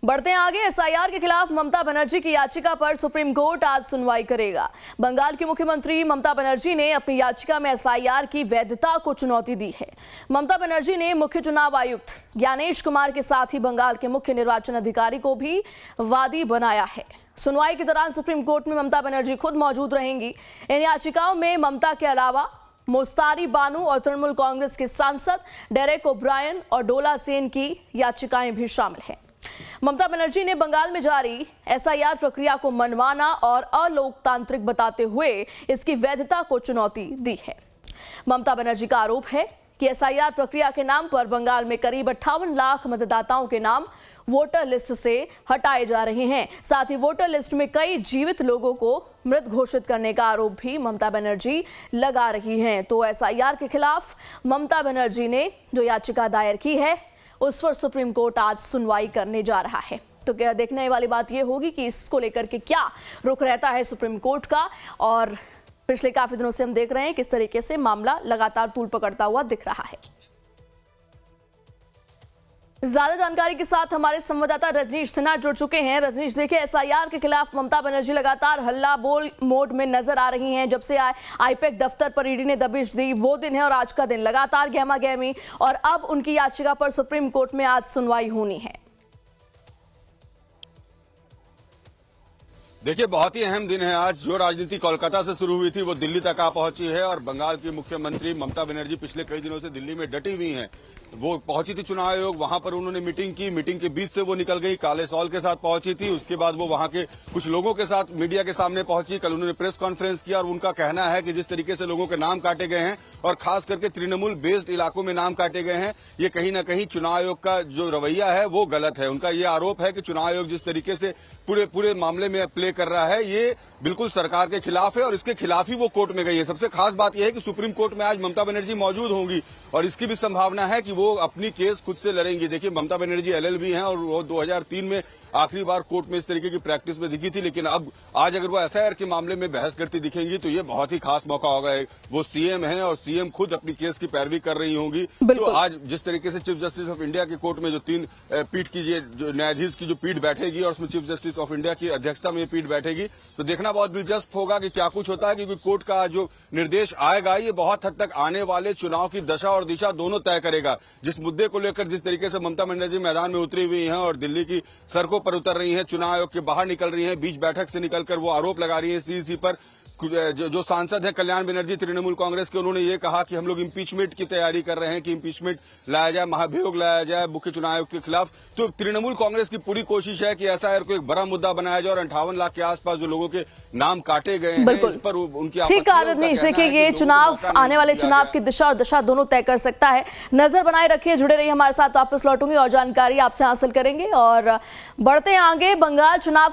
बढ़ते हैं आगे। एसआईआर के खिलाफ ममता बनर्जी की याचिका पर सुप्रीम कोर्ट आज सुनवाई करेगा। बंगाल की मुख्यमंत्री ममता बनर्जी ने अपनी याचिका में एसआईआर की वैधता को चुनौती दी है। ममता बनर्जी ने मुख्य चुनाव आयुक्त ज्ञानेश कुमार के साथ ही बंगाल के मुख्य निर्वाचन अधिकारी को भी वादी बनाया है। सुनवाई के दौरान सुप्रीम कोर्ट में ममता बनर्जी खुद मौजूद रहेंगी। इन याचिकाओं में ममता के अलावा मोस्तारी बानू और तृणमूल कांग्रेस के सांसद डेरेक ओब्रायन और डोला सेन की याचिकाएं भी शामिल हैं। ममता बनर्जी ने बंगाल में जारी एसआईआर प्रक्रिया को मनमाना और अलोकतांत्रिक बताते हुए इसकी वैधता को चुनौती दी है। ममता बनर्जी का आरोप है कि एसआईआर प्रक्रिया के नाम पर बंगाल में करीब 58 लाख मतदाताओं के नाम वोटर लिस्ट से हटाए जा रहे हैं। साथ ही वोटर लिस्ट में कई जीवित लोगों को मृत घोषित करने का आरोप भी ममता बनर्जी लगा रही हैं। तो एसआईआर के खिलाफ ममता बनर्जी ने जो याचिका दायर की है उस पर सुप्रीम कोर्ट आज सुनवाई करने जा रहा है। तो क्या देखने वाली बात यह होगी कि इसको लेकर के क्या रुख रहता है सुप्रीम कोर्ट का। और पिछले काफी दिनों से हम देख रहे हैं किस तरीके से मामला लगातार तूल पकड़ता हुआ दिख रहा है। ज्यादा जानकारी के साथ हमारे संवाददाता रजनीश सिन्हा जुड़ चुके हैं। रजनीश, देखिए एसआईआर के खिलाफ ममता बनर्जी लगातार हल्ला बोल मोड में नजर आ रही हैं। जब से आईपैक दफ्तर पर ईडी ने दबिश दी वो दिन है और आज का दिन लगातार गहमा गहमी, और अब उनकी याचिका पर सुप्रीम कोर्ट में आज सुनवाई होनी है। देखिए, बहुत ही अहम दिन है आज। जो राजनीति कोलकाता से शुरू हुई थी वो दिल्ली तक आ पहुंची है और बंगाल की मुख्यमंत्री ममता बनर्जी पिछले कई दिनों से दिल्ली में डटी हुई हैं। वो पहुंची थी चुनाव आयोग, वहां पर उन्होंने मीटिंग की। मीटिंग के बीच से वो निकल गई, काले सॉल के साथ पहुंची थी। उसके बाद वो वहां के कुछ लोगों के साथ मीडिया के सामने पहुंची। कल उन्होंने प्रेस कॉन्फ्रेंस किया और उनका कहना है कि जिस तरीके से लोगों के नाम काटे गए हैं और खास करके तृणमूल बेस्ड इलाकों में नाम काटे गए हैं, ये कहीं ना कहीं चुनाव आयोग का जो रवैया है वो गलत है। उनका ये आरोप है कि चुनाव आयोग जिस तरीके से पूरे मामले में प्ले कर रहा है ये बिल्कुल सरकार के खिलाफ है और इसके खिलाफ ही वो कोर्ट में गई है। सबसे खास बात यह है कि सुप्रीम कोर्ट में आज ममता बनर्जी मौजूद होंगी और इसकी भी संभावना है कि वो अपनी केस खुद से लड़ेंगी। देखिए, ममता बनर्जी एलएलबी हैं और वो 2003 में आखिरी बार कोर्ट में इस तरीके की प्रैक्टिस में दिखी थी, लेकिन अब आज अगर वो एसआईआर के मामले में बहस करती दिखेंगी तो ये बहुत ही खास मौका होगा। वो सीएम हैं और सीएम खुद अपनी केस की पैरवी कर रही होंगी। तो आज जिस तरीके से चीफ जस्टिस ऑफ इंडिया की कोर्ट में जो 3 पीठ की जो न्यायाधीश की जो पीठ बैठेगी और उसमें चीफ जस्टिस ऑफ इंडिया की अध्यक्षता में ये पीठ बैठेगी, तो देखना बहुत दिलचस्प होगा कि क्या कुछ होता है, क्योंकि कोर्ट का जो निर्देश आएगा ये बहुत हद तक आने वाले चुनाव की दशा और दिशा दोनों तय करेगा। जिस मुद्दे को लेकर जिस तरीके से ममता बनर्जी मैदान में उतरी हुई हैं और दिल्ली की सड़कों पर उतर रही हैं, चुनाव आयोग के बाहर निकल रही हैं, बीच बैठक से निकलकर वो आरोप लगा रही हैं सीईसी पर। जो सांसद है कल्याण बनर्जी तृणमूल कांग्रेस के, उन्होंने ये कहा कि हम लोग इम्पीचमेंट की तैयारी कर रहे हैं कि इम्पीचमेंट लाया जाए, महाभियोग लाया जाए मुख्य चुनाव आयोग के खिलाफ। तो तृणमूल कांग्रेस की पूरी कोशिश है कि एसआईआर को एक बड़ा मुद्दा बनाया जाए और 58 लाख के आसपास जो लोगों के नाम काटे गए हैं इस पर उनकी ठीक है। देखिए, ये चुनाव आने वाले चुनाव की दिशा और दशा दोनों तय कर सकता है। नजर बनाए रखिए, जुड़े रहिए हमारे साथ। वापस लौटूंगी और जानकारी आपसे हासिल करेंगे और बढ़ते हैं आगे। बंगाल चुनाव